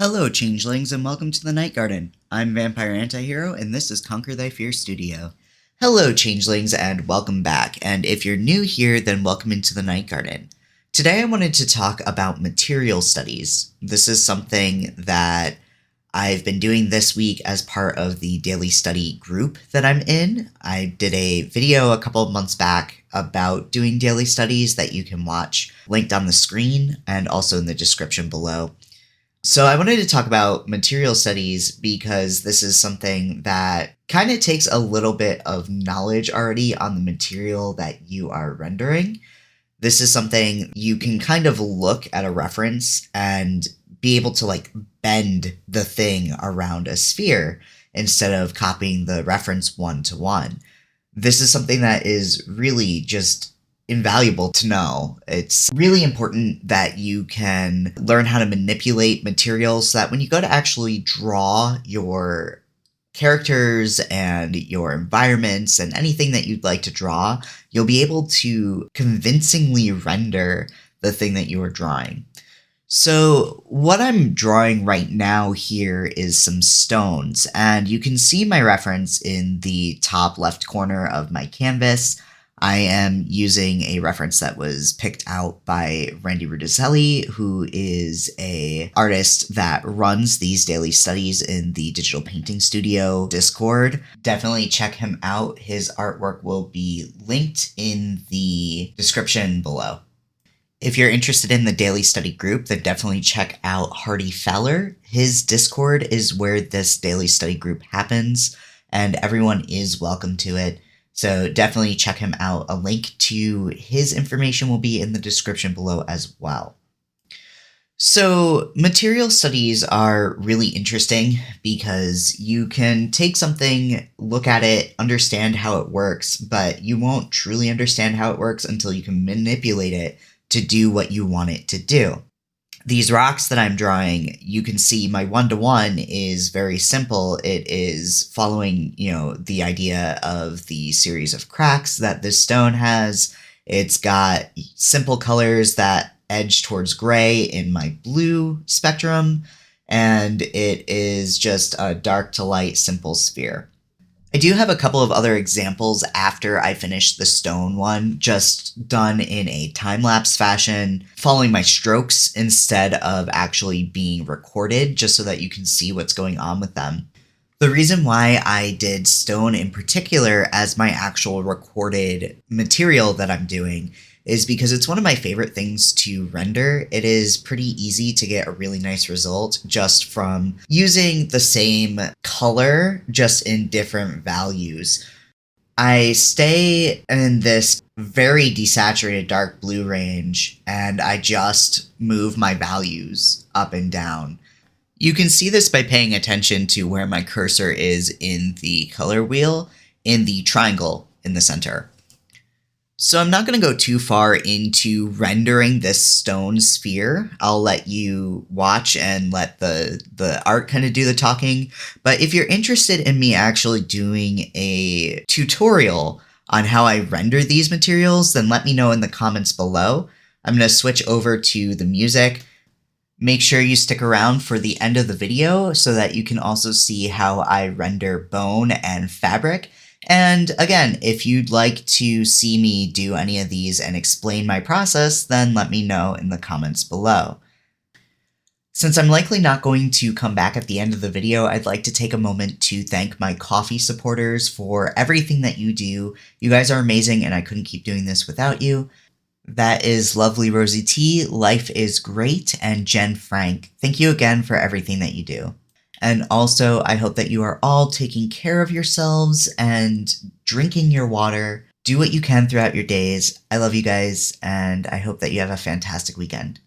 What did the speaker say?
Hello, changelings, and welcome to the Night Garden. I'm VampireAntihero, and this is Conquer Thy Fear Studio. Hello, changelings, and welcome back. And if you're new here, then welcome into the Night Garden. Today I wanted to talk about material studies. This is something that I've been doing this week as part of the daily study group that I'm in. I did a video a couple of months back about doing daily studies that you can watch, linked on the screen and also in the description below. So I wanted to talk about material studies because this is something that kind of takes a little bit of knowledge already on the material that you are rendering. This is something you can kind of look at a reference and be able to bend the thing around a sphere instead of copying the reference one-to-one. This is something that is really just invaluable to know. It's really important that you can learn how to manipulate materials so that when you go to actually draw your characters and your environments and anything that you'd like to draw, you'll be able to convincingly render the thing that you are drawing. So what I'm drawing right now here is some stones, and you can see my reference in the top left corner of my canvas. I am using a reference that was picked out by Randy Rudicelli, who is an artist that runs these daily studies in the Digital Painting Studio Discord. Definitely check him out. His artwork will be linked in the description below. If you're interested in the daily study group, then definitely check out Hardy Fowler. His Discord is where this daily study group happens, and everyone is welcome to it. So definitely check him out. A link to his information will be in the description below as well. So material studies are really interesting because you can take something, look at it, understand how it works, but you won't truly understand how it works until you can manipulate it to do what you want it to do. These rocks that I'm drawing, you can see my one-to-one is very simple. It is following, the idea of the series of cracks that this stone has. It's got simple colors that edge towards gray in my blue spectrum, and it is just a dark to light simple sphere. I do have a couple of other examples after I finish the stone one, just done in a time-lapse fashion, following my strokes instead of actually being recorded, just so that you can see what's going on with them. The reason why I did stone in particular as my actual recorded material that I'm doing is because it's one of my favorite things to render. It is pretty easy to get a really nice result just from using the same color, just in different values. I stay in this very desaturated dark blue range, and I just move my values up and down. You can see this by paying attention to where my cursor is in the color wheel, in the triangle in the center. So I'm not going to go too far into rendering this stone sphere. I'll let you watch and let the art kind of do the talking. But if you're interested in me actually doing a tutorial on how I render these materials, then let me know in the comments below. I'm going to switch over to the music. Make sure you stick around for the end of the video so that you can also see how I render bone and fabric. And again, if you'd like to see me do any of these and explain my process, then let me know in the comments below. Since I'm likely not going to come back at the end of the video, I'd like to take a moment to thank my Ko-fi supporters for everything that you do. You guys are amazing, and I couldn't keep doing this without you. That is Lovely Rosie T, Life is Great, and Jen Frank. Thank you again for everything that you do. And also, I hope that you are all taking care of yourselves and drinking your water. Do what you can throughout your days. I love you guys, and I hope that you have a fantastic weekend.